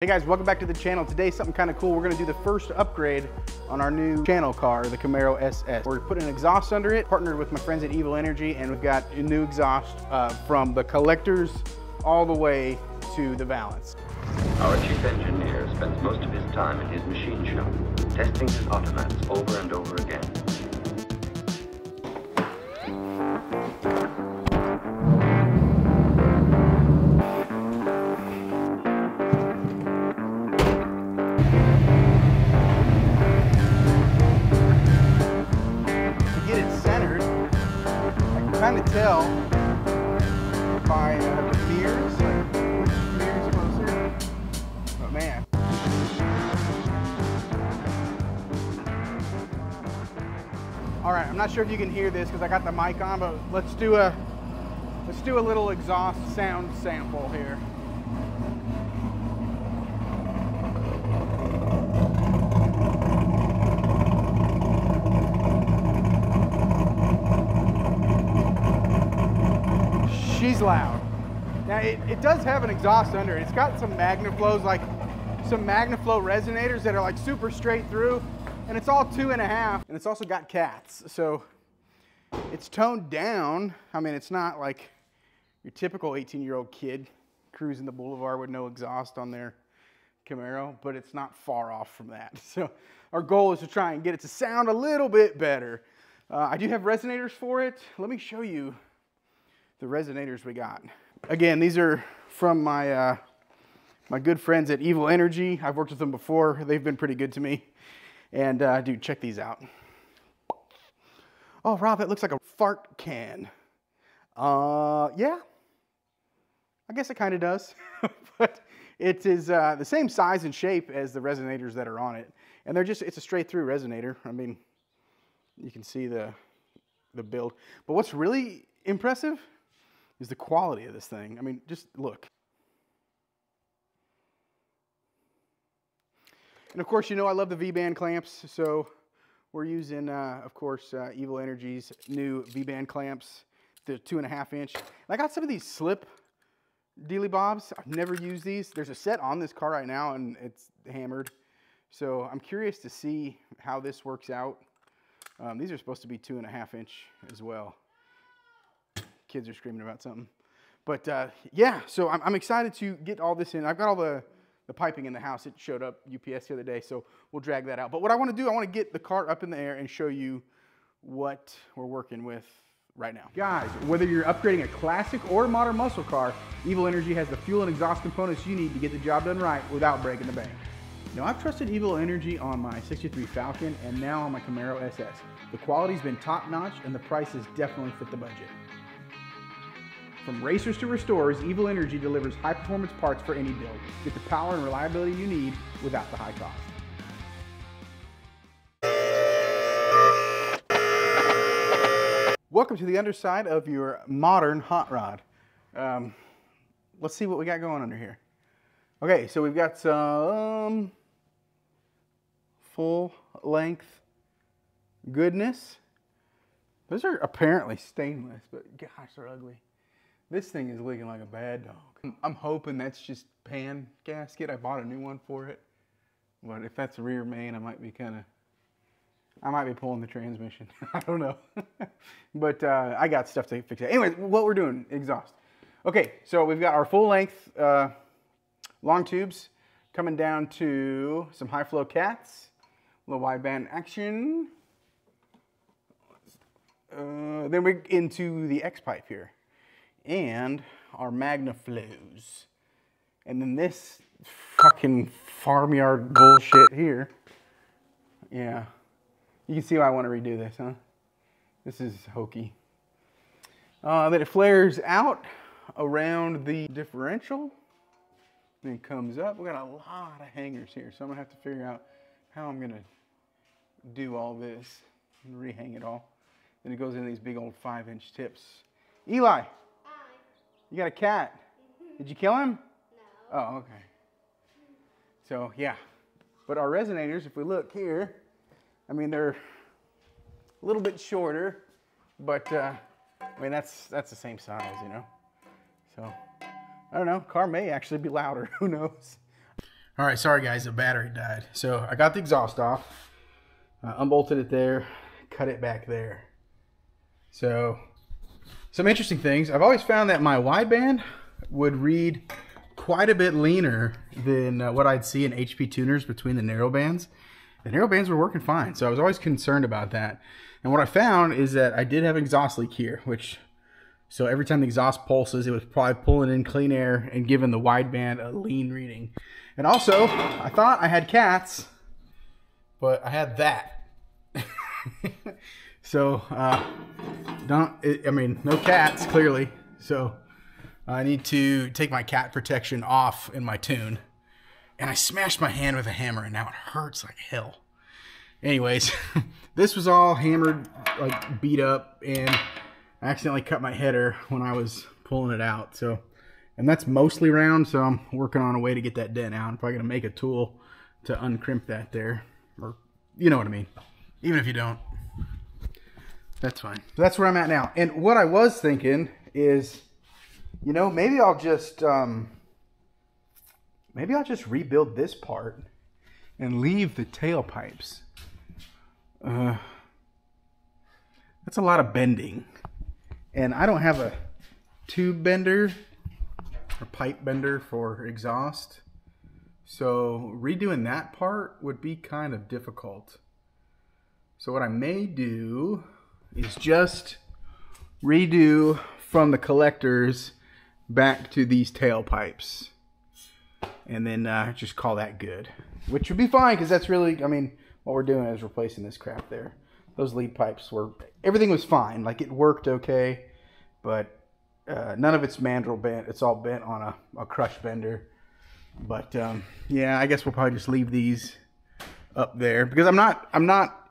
Hey guys, welcome back to the channel. Today, something kind of cool. We're gonna do the first upgrade on our new channel car, the Camaro SS. We're putting an exhaust under it, partnered with my friends at Evil Energy, and we've got a new exhaust from the collectors all the way to the Valance. Our chief engineer spends most of his time in his machine shop, testing his automats over and over again. Kind of tell by the mirrors, like which mirrors are closer. But man, all right. I'm not sure if you can hear this because I got the mic on, but let's do a little exhaust sound sample here. She's loud. Now it does have an exhaust under it. It's got some MagnaFlows, like some MagnaFlow resonators that are like super straight through, and it's all 2.5, and it's also got cats. So it's toned down. I mean, it's not like your typical 18-year-old kid cruising the boulevard with no exhaust on their Camaro, but it's not far off from that. So our goal is to try and get it to sound a little bit better. I do have resonators for it. Let me show you the resonators we got. Again, these are from my my good friends at Evil Energy. I've worked with them before. They've been pretty good to me. And dude, check these out. Oh, Rob, that looks like a fart can. Yeah, I guess it kind of does. But it is the same size and shape as the resonators that are on it. And they're just, it's a straight through resonator. I mean, you can see the build. But what's really impressive is the quality of this thing. I mean, just look. And of course, you know I love the V-band clamps, so we're using, of course, Evil Energy's new V-band clamps, the 2.5 inch. And I got some of these slip dealy bobs. I've never used these. There's a set on this car right now, and it's hammered. So I'm curious to see how this works out. These are supposed to be 2.5 inch as well. Kids are screaming about something. But yeah, so I'm excited to get all this in. I've got all the piping in the house. It showed up UPS the other day, so we'll drag that out. But what I want to do, I want to get the car up in the air and show you what we're working with right now. Guys, whether you're upgrading a classic or modern muscle car, Evil Energy has the fuel and exhaust components you need to get the job done right without breaking the bank. Now, I've trusted Evil Energy on my 63 Falcon and now on my Camaro SS. The quality's been top-notch and the prices definitely fit the budget. From racers to restorers, Evil Energy delivers high-performance parts for any build. Get the power and reliability you need without the high cost. Welcome to the underside of your modern hot rod. Let's see what we got going under here. Okay, so we've got some full-length goodness. Those are apparently stainless, but gosh, they're ugly. This thing is leaking like a bad dog. I'm hoping that's just pan gasket. I bought a new one for it. But if that's a rear main, I might be pulling the transmission. I don't know. But I got stuff to fix it. Anyway, what we're doing, exhaust. Okay, so we've got our full length long tubes coming down to some high flow cats, a little wideband action. Then we're into the X pipe here. And our MagnaFlows. And then this fucking farmyard bullshit here. Yeah. You can see why I want to redo this, huh? This is hokey. Then it flares out around the differential. Then it comes up. We got a lot of hangers here, so I'm gonna have to figure out how I'm gonna do all this and rehang it all. Then it goes in these big old 5-inch tips. Eli. You got a cat. Did you kill him? No. Oh, okay. So, yeah. But our resonators, if we look here, I mean, they're a little bit shorter, but, I mean, that's the same size, you know? So, I don't know. Car may actually be louder. Who knows? All right, sorry guys, the battery died. So I got the exhaust off, unbolted it there, cut it back there. So some interesting things. I've always found that my wideband would read quite a bit leaner than what I'd see in HP tuners between the narrow bands. The narrow bands were working fine, so I was always concerned about that. And what I found is that I did have an exhaust leak here, so every time the exhaust pulses, it was probably pulling in clean air and giving the wideband a lean reading. And also, I thought I had cats, but I had that. So, no cats, clearly. So, I need to take my cat protection off in my tune. And I smashed my hand with a hammer, and now it hurts like hell. Anyways, this was all hammered, like beat up, and I accidentally cut my header when I was pulling it out. So, and that's mostly round, so I'm working on a way to get that dent out. I'm probably going to make a tool to uncrimp that there. Or, you know what I mean. Even if you don't. That's fine. So that's where I'm at now. And what I was thinking is, you know, maybe I'll just rebuild this part and leave the tailpipes. That's a lot of bending. And I don't have a tube bender or pipe bender for exhaust. So redoing that part would be kind of difficult. So what I may do is just redo from the collectors back to these tailpipes. And then just call that good. Which would be fine, because that's really, I mean, what we're doing is replacing this crap there. Those lead pipes were, everything was fine. Like, it worked okay, but none of it's mandrel bent. It's all bent on a crush bender. But yeah, I guess we'll probably just leave these up there, because I'm not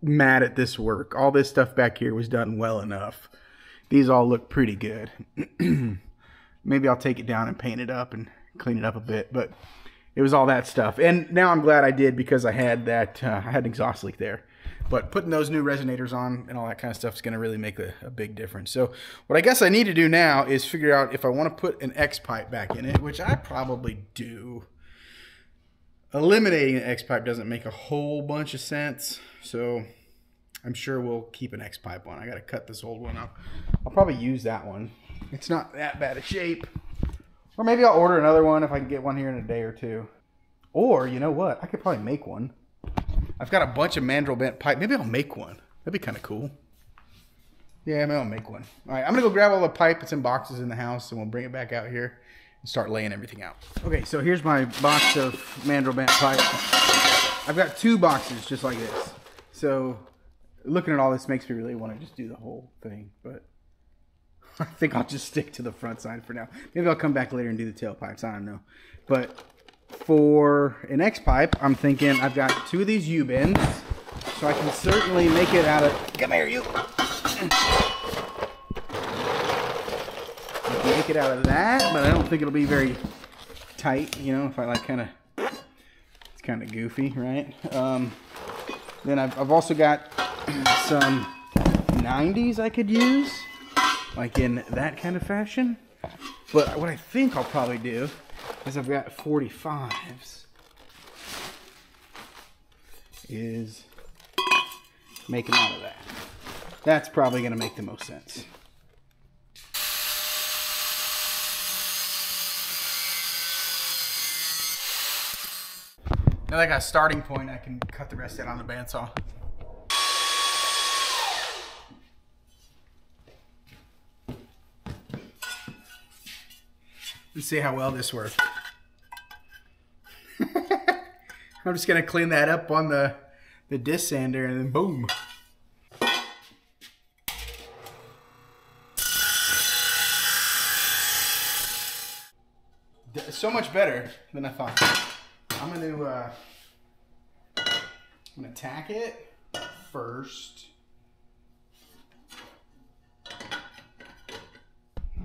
mad at this work. All this stuff back here was done well enough. These all look pretty good. Maybe I'll take it down and paint it up and clean it up a bit, but it was all that stuff. And now I'm glad I did, because I had that I had an exhaust leak there. But putting those new resonators on and all that kind of stuff is going to really make a big difference. So what I guess I need to do now is figure out if I want to put an X pipe back in it, which I probably do. Eliminating an X pipe doesn't make a whole bunch of sense, so I'm sure we'll keep an X pipe on. I got to cut this old one up. I'll probably use that one. It's not that bad a shape. Or maybe I'll order another one if I can get one here in a day or two. Or, you know what? I could probably make one. I've got a bunch of mandrel bent pipe. Maybe I'll make one. That'd be kind of cool. Yeah, maybe I'll make one. All right, I'm going to go grab all the pipe that's in boxes in the house, and we'll bring it back out here and start laying everything out. Okay, so here's my box of mandrel bent pipe. I've got 2 boxes just like this. So looking at all this makes me really want to just do the whole thing, but I think I'll just stick to the front side for now. Maybe I'll come back later and do the tailpipes. I don't know. But for an X pipe, I'm thinking I've got 2 of these U-bends, so I can certainly make it out of... Come here, you! I can make it out of that, but I don't think it'll be very tight, you know, if I like kind of... It's kind of goofy, right? Then I've also got some 90s I could use, like in that kind of fashion. But what I think I'll probably do is I've got 45s, is make them out of that. That's probably going to make the most sense. Now that I got a starting point, I can cut the rest out on the bandsaw. Let's see how well this works. I'm just going to clean that up on the disc sander, and then boom. So much better than I thought. I'm going to tack it first.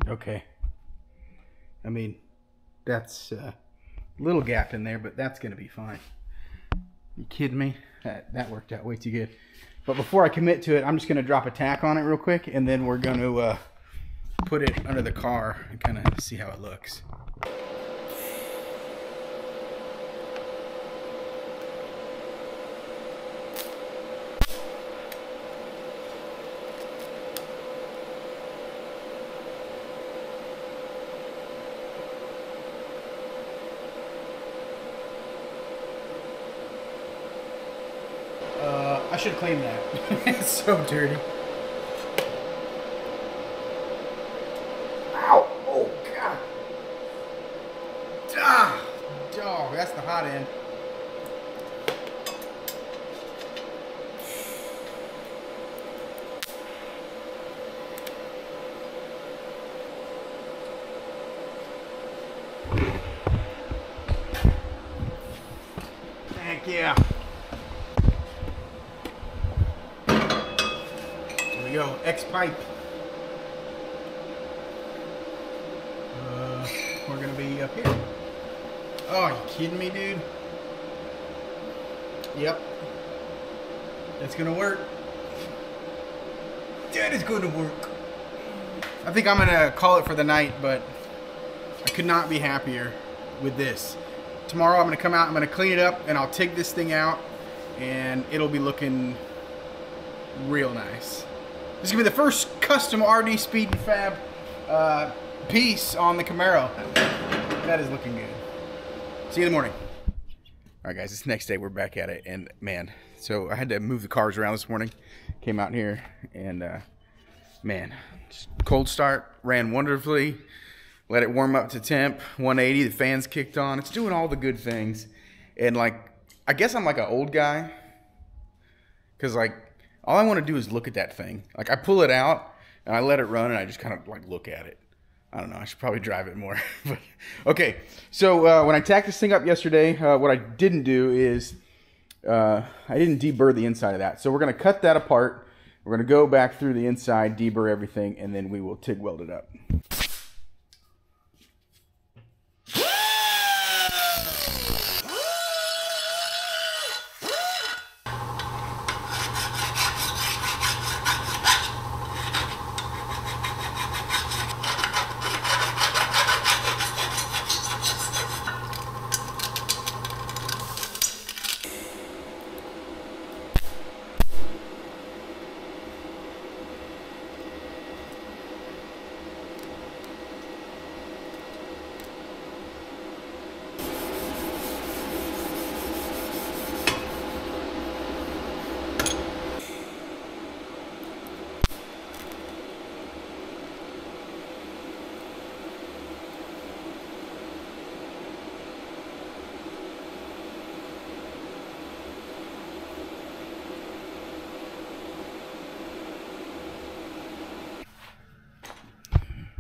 Okay. I mean, that's a little gap in there, but that's going to be fine. You kidding me? That worked out way too good. But before I commit to it, I'm just going to drop a tack on it real quick, and then we're going to put it under the car and kind of see how it looks. should have cleaned that. It's so dirty. Ow! Oh God! Ah! Oh, that's the hot end. Heck yeah. There we go, X-pipe. We're gonna be up here. Oh, are you kidding me, dude? Yep. That's gonna work. That is gonna work. I think I'm gonna call it for the night, but I could not be happier with this. Tomorrow I'm gonna come out, I'm gonna clean it up, and I'll take this thing out, and it'll be looking real nice. This is gonna be the first custom RD Speed and Fab piece on the Camaro. That is looking good. See you in the morning. All right, guys, it's the next day. We're back at it, and man, so I had to move the cars around this morning. Came out here, and man, just cold start, ran wonderfully. Let it warm up to temp, 180, the fans kicked on. It's doing all the good things. And like, I guess I'm like an old guy. Cause like, all I want to do is look at that thing. Like I pull it out and I let it run and I just kind of like look at it. I don't know, I should probably drive it more. But, okay, so when I tacked this thing up yesterday, what I didn't do is, I didn't deburr the inside of that. So we're gonna cut that apart. We're gonna go back through the inside, deburr everything, and then we will TIG weld it up.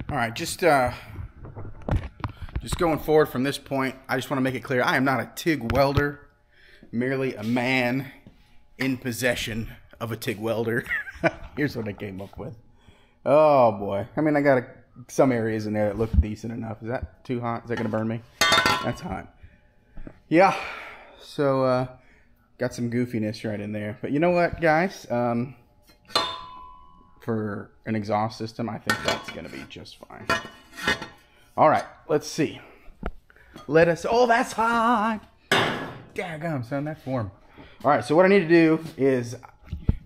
All right, just going forward from this point, I just want to make it clear, I am not a TIG welder, merely a man in possession of a TIG welder. Here's what I came up with. Oh boy, I mean, I got some areas in there that look decent enough. Is that too hot? Is that gonna burn me? That's hot. Yeah, so got some goofiness right in there. But you know what, guys? For an exhaust system, I think that's gonna be just fine. All right, let's see. Oh, that's hot. Daggum, son, that's warm. All right, so what I need to do is,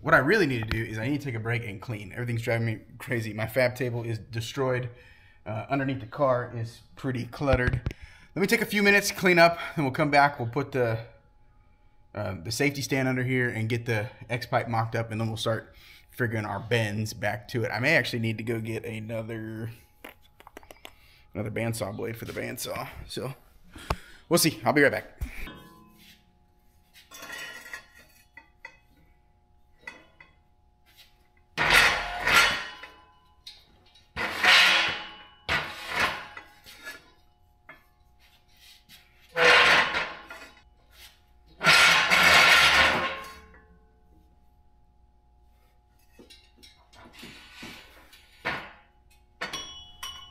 I really need to do is I need to take a break and clean. Everything's driving me crazy. My fab table is destroyed. Underneath the car is pretty cluttered. Let me take a few minutes, clean up, and we'll come back. We'll put the safety stand under here and get the X-pipe mocked up, and then we'll start figuring our bends back to it. I may actually need to go get another bandsaw blade for the bandsaw. So we'll see. I'll be right back.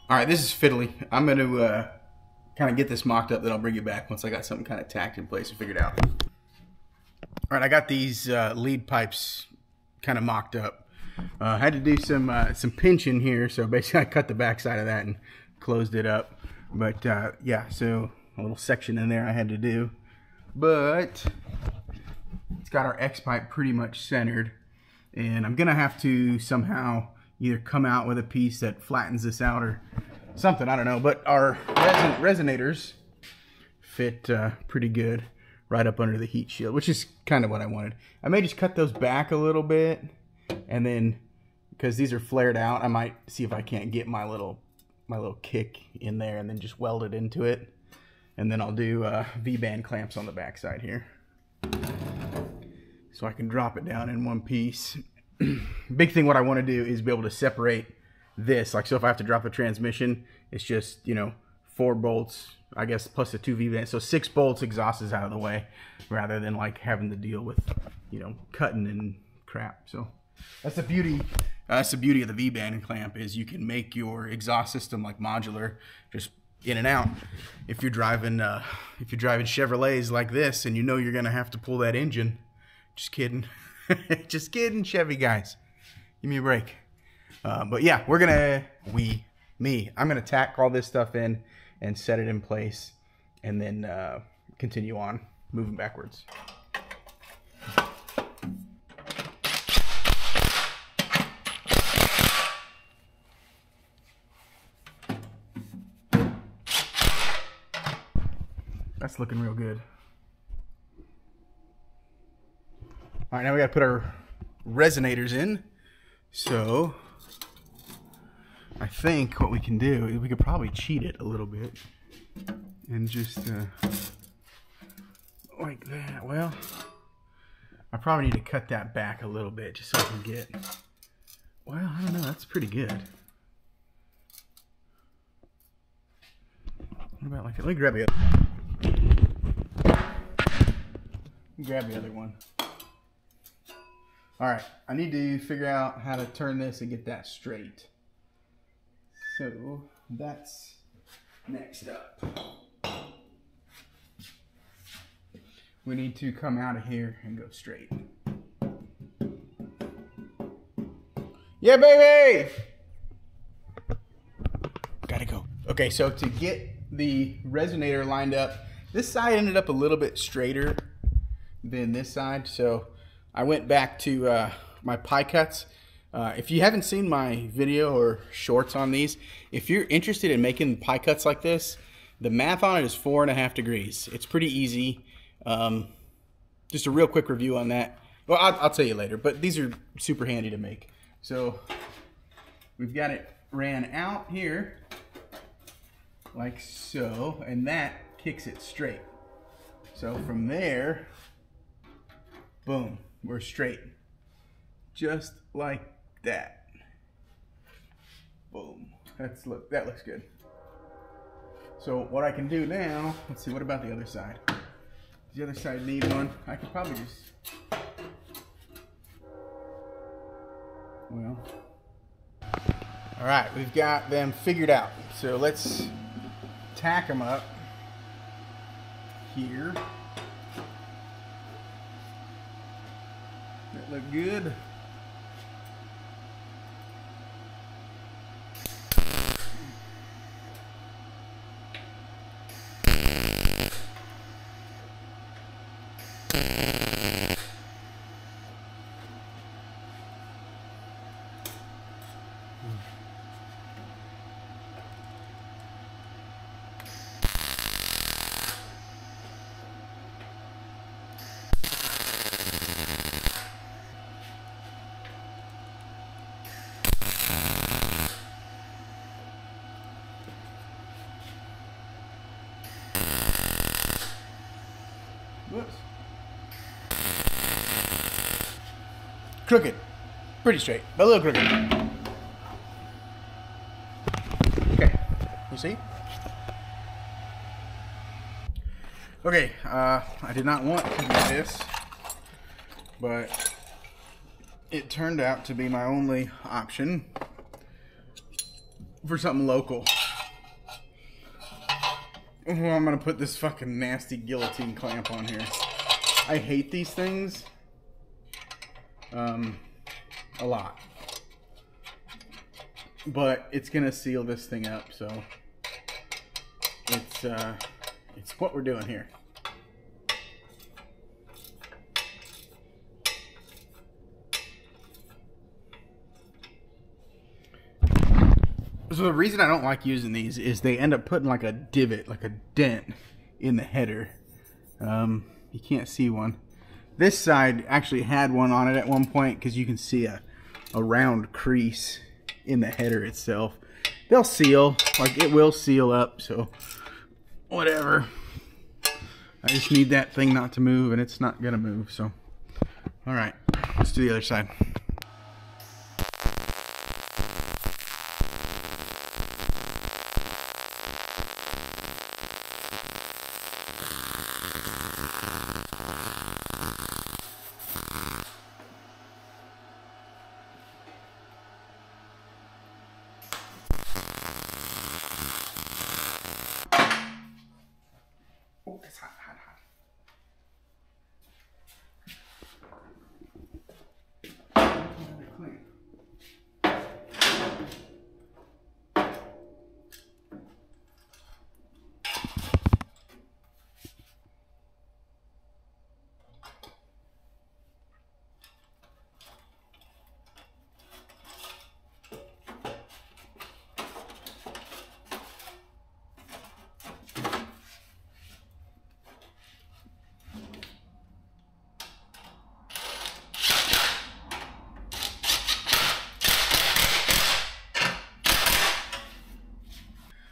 All right, this is fiddly. I'm going to kind of get this mocked up, then I'll bring it back once I got something kind of tacked in place and figured out. All right, I got these lead pipes kind of mocked up. I had to do some pinching here, so basically I cut the back side of that and closed it up. But yeah, so a little section in there I had to do. But it's got our X-pipe pretty much centered, and I'm going to have to somehow either come out with a piece that flattens this out or something, I don't know. But our resonators fit pretty good right up under the heat shield, which is kind of what I wanted. I may just cut those back a little bit, and then because these are flared out, I might see if I can't get my little kick in there and then just weld it into it. And then I'll do V-band clamps on the back side here, so I can drop it down in one piece. Big thing what I want to do is be able to separate this. Like, so if I have to drop a transmission, it's just, you know, 4 bolts, I guess, plus the 2 V-bands. So 6 bolts, exhaust is out of the way, rather than like having to deal with, you know, cutting and crap. So that's the beauty. That's the beauty of the V-band clamp, is you can make your exhaust system like modular, just in and out. If you're driving Chevrolets like this, and you know you're gonna have to pull that engine, just kidding. Just kidding, Chevy guys. Give me a break. But yeah, I'm gonna tack all this stuff in and set it in place, and then continue on moving backwards. That's looking real good. All right, now we gotta put our resonators in. So I think what we can do is we could probably cheat it a little bit and just like that. Well, I probably need to cut that back a little bit just so I can get, well, I don't know, that's pretty good. What about like that? Let me grab the other one. All right, I need to figure out how to turn this and get that straight. So that's next up. We need to come out of here and go straight. Yeah, baby! Gotta go. Okay, so to get the resonator lined up, this side ended up a little bit straighter than this side, so I went back to my pie cuts. If you haven't seen my video or shorts on these, if you're interested in making pie cuts like this, the math on it is 4.5 degrees. It's pretty easy. Just a real quick review on that. Well, I'll tell you later, but these are super handy to make. So we've got it ran out here like so, and that kicks it straight. So from there, boom, we're straight. Just like that. Boom. That looks good. So what I can do now, let's see, what about the other side? Does the other side need one? I could probably just, well, all right, we've got them figured out. So let's tack them up here. That look good. Whoops. Crooked. Pretty straight, but a little crooked. Okay, you see? Okay, I did not want to do this, but it turned out to be my only option for something local. Oh, I'm gonna put this fucking nasty guillotine clamp on here. I hate these things a lot, but it's gonna seal this thing up, so it's what we're doing here. So the reason I don't like using these is they end up putting like a divot, like a dent in the header. You you can't see one. This side actually had one on it at one point because you can see a round crease in the header itself. They'll seal, like it will seal up, so whatever. I just need that thing not to move, and it's not gonna move, so. All right, let's do the other side. Oh, it's hot, hot, hot.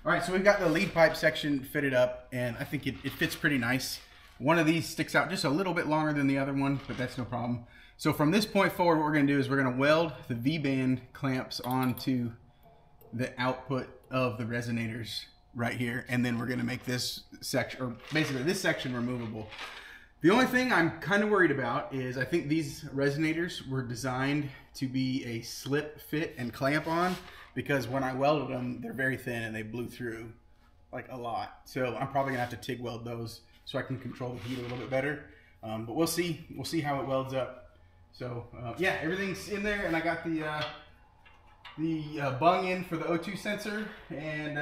All right, so we've got the lead pipe section fitted up, and I think it fits pretty nice. One of these sticks out just a little bit longer than the other one, but that's no problem. So from this point forward, what we're gonna do is we're gonna weld the V-band clamps onto the output of the resonators right here, and then we're gonna make this section, or basically this section, removable. The only thing I'm kind of worried about is I think these resonators were designed to be a slip fit and clamp on, because when I welded them, they're very thin and they blew through like a lot. So I'm probably gonna have to TIG weld those so I can control the heat a little bit better. But we'll see how it welds up. So yeah, everything's in there, and I got the bung in for the O2 sensor, and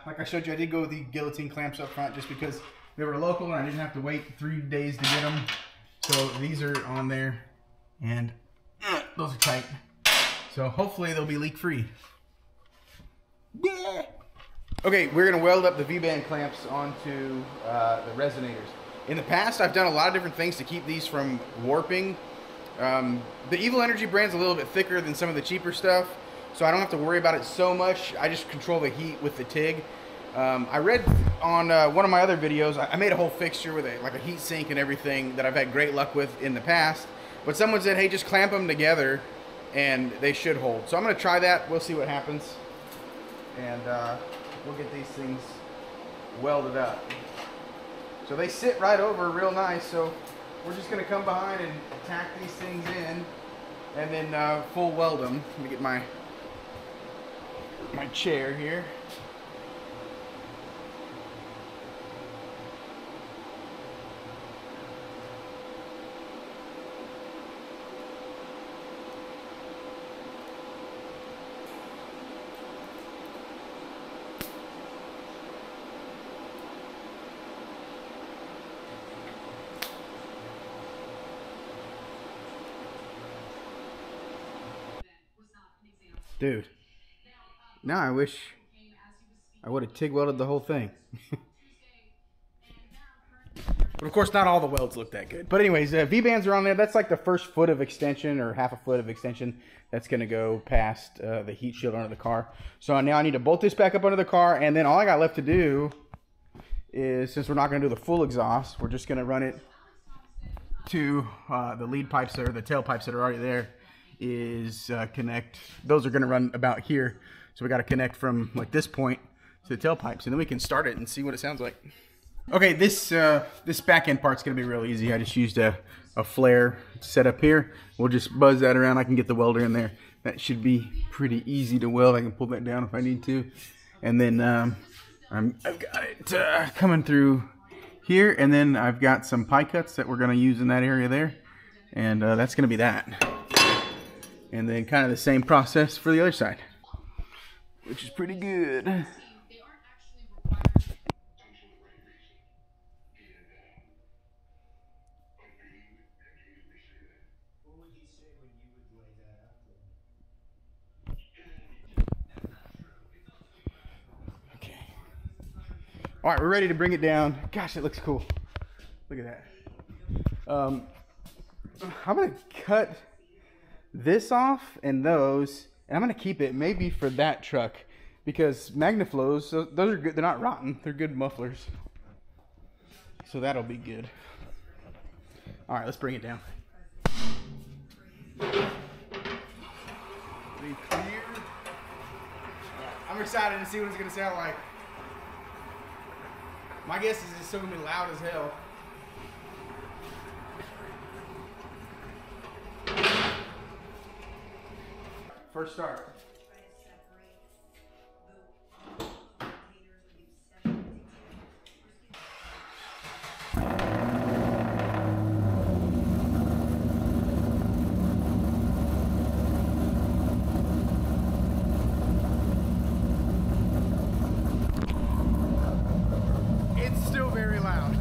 like I showed you, I did go with the guillotine clamps up front just because they were local and I didn't have to wait 3 days to get them. So these are on there, and those are tight. So hopefully they'll be leak free. Yeah. Okay, we're gonna weld up the V-band clamps onto the resonators. In the past, I've done a lot of different things to keep these from warping. The Evil Energy brand's a little bit thicker than some of the cheaper stuff, so I don't have to worry about it so much. I just control the heat with the TIG. I read on one of my other videos, I made a whole fixture with like a heat sink and everything that I've had great luck with in the past. But someone said, hey, just clamp them together and they should hold. So I'm gonna try that. We'll see what happens. And we'll get these things welded up. So they sit right over real nice. So we're just gonna come behind and tack these things in, and then full weld them. Let me get my chair here. Dude, now I wish I would have TIG welded the whole thing. But of course, not all the welds look that good. But anyways, V-bands are on there. That's like the first foot of extension, or half a foot of extension, that's gonna go past the heat shield under the car. So now I need to bolt this back up under the car, and then all I got left to do is, since we're not gonna do the full exhaust, we're just gonna run it to the lead pipes, or the tail pipes that are already there. Is connect, those are going to run about here, so we got to connect from like this point to the tailpipes, and then we can start it and see what it sounds like. Okay, this back end part's going to be real easy. I just used a flare set up here. We'll just buzz that around. I can get the welder in there. That should be pretty easy to weld. I can pull that down if I need to, and then I've got it coming through here, and then I've got some pie cuts that we're going to use in that area there, and that's going to be that. And then kind of the same process for the other side, which is pretty good. Okay. All right, we're ready to bring it down. Gosh, it looks cool. Look at that. I'm gonna cut this off and those, and I'm gonna keep it maybe for that truck because Magnaflows, those are good. They're not rotten. They're good mufflers. So that'll be good. All right, let's bring it down. Be clear. I'm excited to see what it's gonna sound like. My guess is it's still gonna be loud as hell. First start. It's still very loud.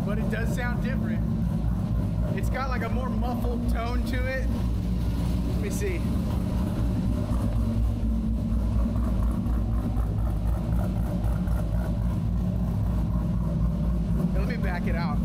But it does sound different. It's got like a more muffled tone to it. Let me see. Let me back it out.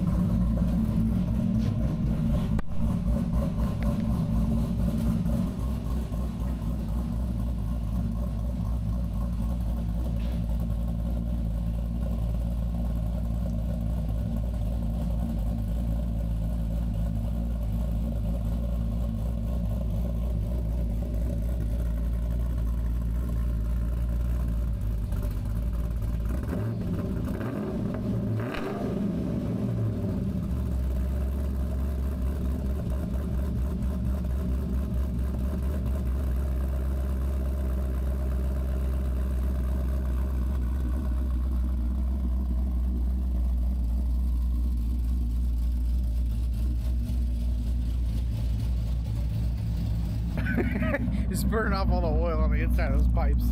It's burning off all the oil on the inside of those pipes.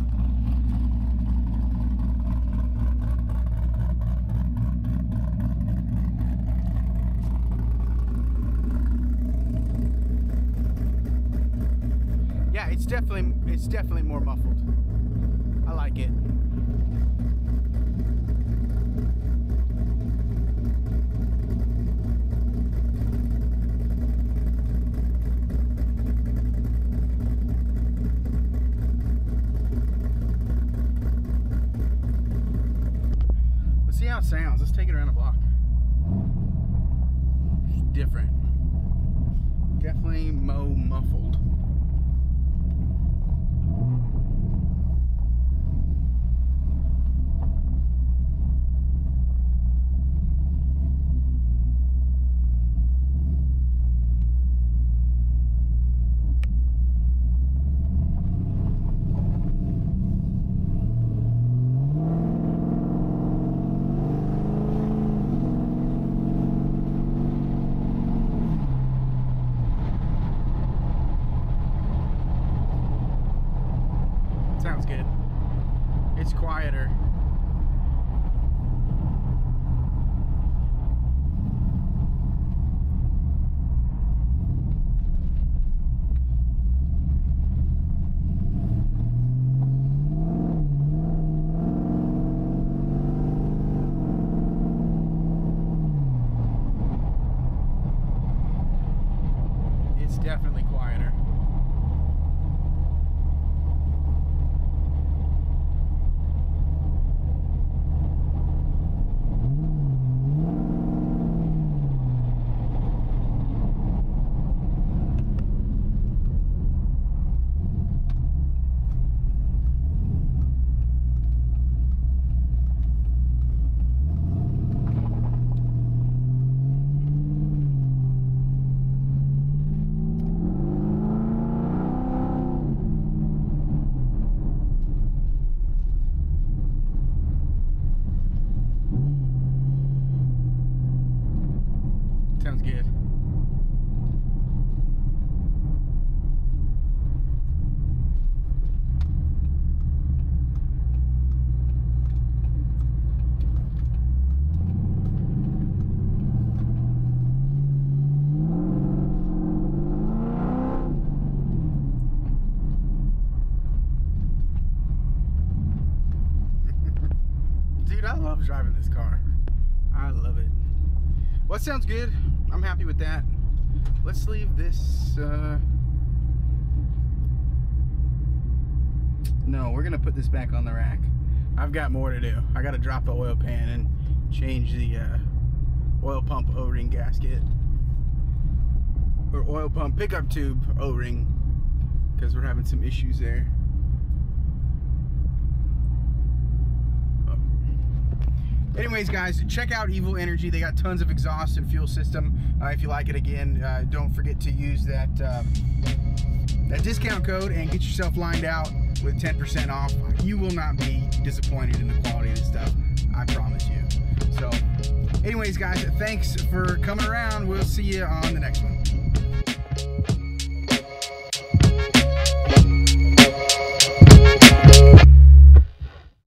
Yeah, it's definitely more muffled. I like it. See how it sounds. Let's take it around the block. It's different. Definitely more muffled. Sounds good. It's quieter. It's definitely quieter. Dude, I love driving this car. I love it. Well, that sounds good. I'm happy with that. Let's leave this. No, we're gonna put this back on the rack. I've got more to do. I gotta drop the oil pan and change the oil pump O-ring gasket, or oil pump pickup tube O-ring, because we're having some issues there. Anyways, guys, check out Evil Energy. They got tons of exhaust and fuel system. If you like it, again, don't forget to use that discount code and get yourself lined out with 10% off. You will not be disappointed in the quality of this stuff. I promise you. So, anyways, guys, thanks for coming around. We'll see you on the next one.